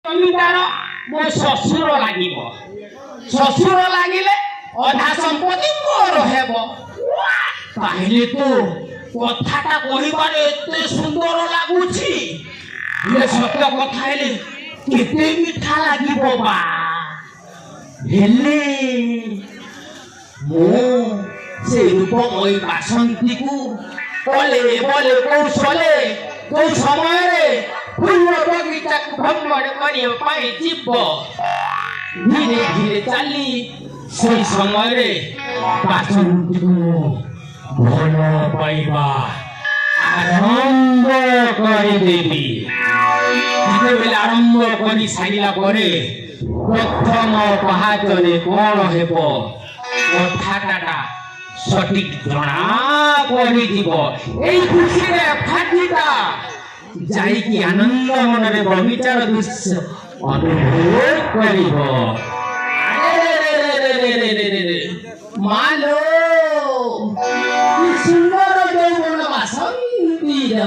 জমিদার মো শ্বশুর লাগিব শ্বশুর লাগিলে অধা সম্পত্তি মোর হেব তাহলে তো কথাটা কহিবার এতে সুন্দর লাগুছি হেলে সত্য কথা হেলে কেতে মিঠা লাগিব বা হেলে মো সে রূপময়ী বাসন্তীকু বলে বলে কৌশলে কোন সময়ে ফুল বগিচাକୁ ভ্রমণ କରିବା ପାଇଁ ଯିବ ଧୀରେ ଧୀରେ ଚାଲି সেই ସମୟରେ ବାସନ୍ତୀକୁ ଭଲ ପାଇବା ଆରମ୍ଭ କରିଦେବି ଯେତେବେଳେ ଆରମ୍ଭ କରି ସାରିଲା ପରେ ପ୍ରଥମ ପାହାଚରେ କ'ଣ ହେବ କଥାଟା ସଠିକ ଜଣା ପଡ଼ିଯିବ ଏଇ ଖୁସିରେ ଫାଟିଟା ଯାଇକି ଆନନ୍ଦ ମନରେ ବଗିଚାର ଦୃଶ୍ୟ ଅନୁଭବ କରିବ ମାଲୋ କି ସୁନ୍ଦର ଯୌବନ ବାସନ୍ତୀର